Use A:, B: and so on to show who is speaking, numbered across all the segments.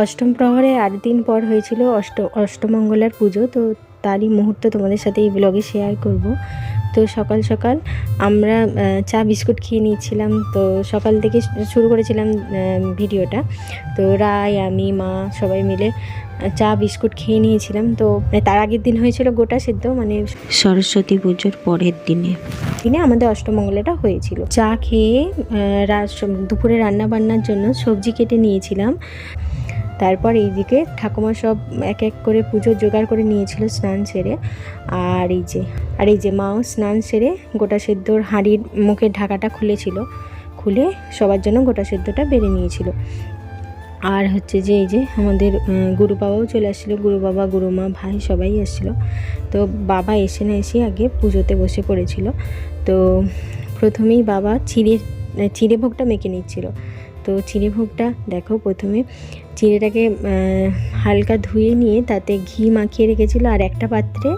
A: অষ্টম প্রহরের 8 দিন পর হয়েছিল অষ্টমঙ্গলার পুজো। তো তারই মুহূর্ত তোমাদের সাথে এই ব্লগে শেয়ার করব। তো সকাল সকাল আমরা চা বিস্কুট খেয়ে নিয়েছিলাম। তো সকাল থেকে শুরু করেছিলাম ভিডিওটা। তো রায়, আমি, মা সবাই মিলে চা বিস্কুট খেয়ে নিয়েছিলাম। তো তার আগের দিন হয়েছিল গোটা সেদ্ধ, মানে সরস্বতী পুজোর পরের দিনে আমাদের অষ্টমঙ্গলাটা হয়েছিল। চা খেয়ে দুপুরে রান্না বান্নার জন্য সবজি কেটে নিয়েছিলাম। তারপর এইদিকে ঠাকুমা সব এক এক করে পুজোর জোগাড় করে নিয়েছিল স্নান সেরে। আর এই যে মাও স্নান সেরে গোটা সেদ্ধর হাঁড়ির মুখের ঢাকাটা খুলে সবার জন্য গোটা সেদ্ধটা বেড়ে নিয়েছিল। আর হচ্ছে যে এই যে আমাদের গুরু বাবাও চলে আসছিলো, গুরু বাবা, গুরুমা, ভাই সবাই এসেছিলো। তো বাবা এসে আগে পুজোতে বসে পড়েছিল। তো প্রথমেই বাবা চিড়ে ভোগটা মেখে নিচ্ছিল। তো চিড়ে ভোগটা দেখো, প্রথমে চিড়েটাকে হালকা ধুয়ে নিয়ে তাতে ঘি মাখিয়ে রেখেছিল। আর একটা পাত্রে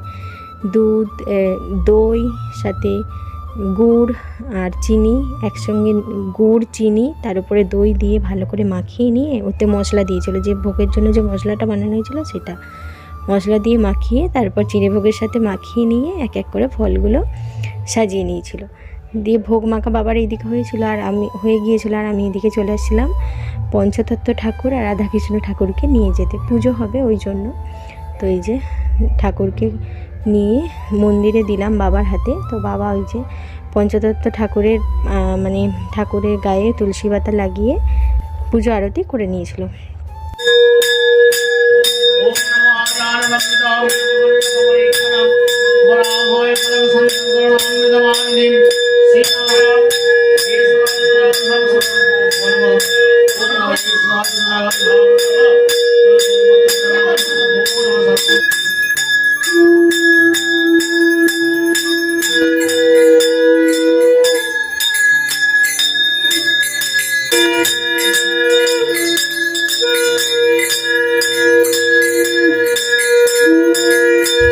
A: দুধ, দই, সাথে গুড় আর চিনি একসঙ্গে, গুড়, চিনি, তার উপরে দই দিয়ে ভালো করে মাখিয়ে নিয়ে ওতে মশলা দিয়েছিল, যে ভোগের জন্য যে মশলাটা বানানো হয়েছিল সেটা মশলা দিয়ে মাখিয়ে তারপর চিড়ে ভোগের সাথে মাখিয়ে নিয়ে এক এক করে ফলগুলো সাজিয়ে নিয়েছিল। দিয়ে ভোগ মাখা বাবার এইদিকে হয়ে গিয়েছিল। আর আমি এদিকে চলে আসছিলাম পঞ্চতত্ত্ব ঠাকুর আর রাধাকৃষ্ণ ঠাকুরকে নিয়ে যেতে, পুজো হবে ওই জন্য। তো এই যে ঠাকুরকে নিয়ে মন্দিরে দিলাম বাবার হাতে। তো বাবা ওই যে পঞ্চতত্ত্ব ঠাকুরের গায়ে তুলসী পাতা লাগিয়ে পুজো আরতি করে নিয়েছিল।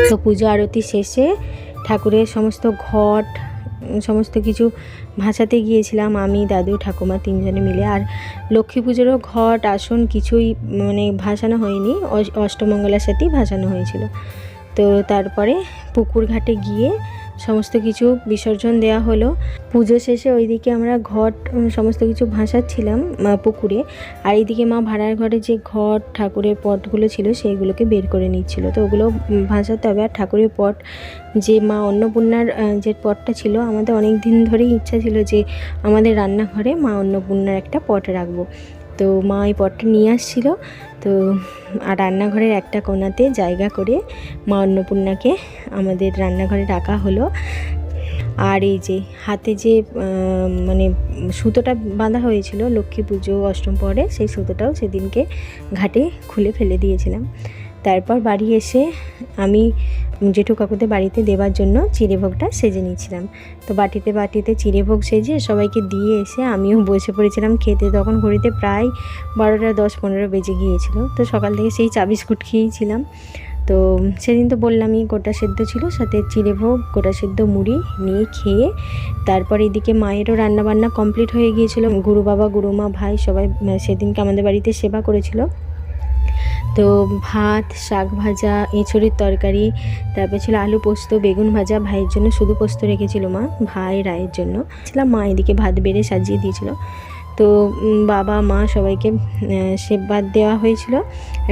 A: তো পুজো আরতি শেষে ঠাকুরের সমস্ত ঘট সমস্ত কিছু ভাসাতে গিয়েছিলাম আমি, দাদু, ঠাকুমা তিনজনে মিলে। আর লক্ষ্মী পুজোরও ঘট, আসন কিছুই ভাসানো হয়নি, অষ্টমঙ্গলার সাথেই ভাসানো হয়েছিল। তো তারপরে পুকুর ঘাটে গিয়ে সমস্ত কিছু বিসর্জন দেওয়া হলো। পুজো শেষে ওইদিকে আমরা ঘট সমস্ত কিছু ভাসাচ্ছিলাম পুকুরে। আর এইদিকে মা ভাড়ার ঘরে যে ঘট ঠাকুরের পটগুলো ছিল সেইগুলোকে বের করে নিচ্ছিল। তো ওগুলো ভাসাতে হবে। আর ঠাকুরের পট, যে মা অন্নপূর্ণার যে পটটা ছিল, আমাদের অনেক দিন ধরেই ইচ্ছা ছিল যে আমাদের রান্নাঘরে মা অন্নপূর্ণার একটা পট রাখবো। তো মা এই পটটা নিয়ে আসছিল। তো আর রান্নাঘরের একটা কোণাতে জায়গা করে মা অন্নপূর্ণাকে আমাদের রান্নাঘরে রাখা হলো। আর এই যে হাতে যে সুতোটা বাঁধা হয়েছিল লক্ষ্মী পুজো অষ্টম পরে, সেই সুতোটাও সেদিনকে ঘাটে খুলে ফেলে দিয়েছিলাম। তারপর বাড়ি এসে আমি জেঠু কাকুদের বাড়িতে দেওয়ার জন্য চিড়েভোগটা সেজে নিয়েছিলাম। তো বাটিতে চিড়েভোগ সেজে সবাইকে দিয়ে এসে আমিও বসে পড়েছিলাম খেতে। তখন ঘড়িতে প্রায় 12টা 10-15 বেজে গিয়েছিল। তো সকাল থেকে সেই চা বিস্কুট খেয়েছিলাম। তো সেদিন তো বললামই গোটা সেদ্ধ ছিল, সাথে চিড়েভোগ, গোটা সেদ্ধ মুড়ি নিয়ে খেয়ে তারপর এদিকে মায়েরও রান্নাবান্না কমপ্লিট হয়ে গিয়েছিল। গুরু বাবা, গুরুমা, ভাই সবাই সেদিনকে আমাদের বাড়িতে সেবা করেছিল। তো ভাত, শাক ভাজা, এঁচড়ের তরকারি, তারপর ছিল আলু পোস্ত, বেগুন ভাজা। ভাইয়ের জন্য শুধু পোস্ত রেখেছিল মা, ভাই রায়ের জন্য মা এদিকে ভাত বেড়ে সাজিয়ে দিয়েছিল। তো বাবা, মা সবাইকে ভাত দেওয়া হয়েছিল।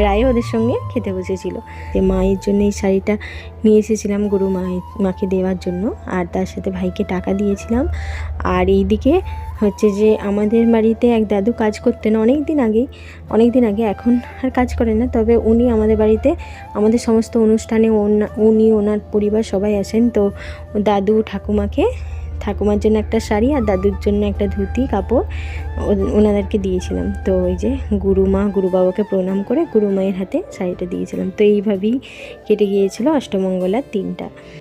A: রায় ওদের সঙ্গে খেতে বসেছিল। মায়ের জন্য এই শাড়িটা নিয়ে এসেছিলাম মাকে দেওয়ার জন্য, আর তার সাথে ভাইকে টাকা দিয়েছিলাম। আর এইদিকে হচ্ছে যে আমাদের বাড়িতে এক দাদু কাজ করতেন অনেক দিন আগে, এখন আর কাজ করেন না। তবে উনি আমাদের বাড়িতে আমাদের সমস্ত অনুষ্ঠানে ওনার পরিবার সবাই আসেন। তো দাদু ঠাকুমার জন্য একটা শাড়ি আর দাদুর জন্য একটা ধুতি কাপড় ওনাদেরকে দিয়েছিলাম। তো ওই যে গুরু বাবাকে প্রণাম করে গুরু মায়ের হাতে শাড়িটা দিয়েছিলাম। তো এইভাবেই কেটে গিয়েছিল অষ্টমঙ্গলার দিনটা।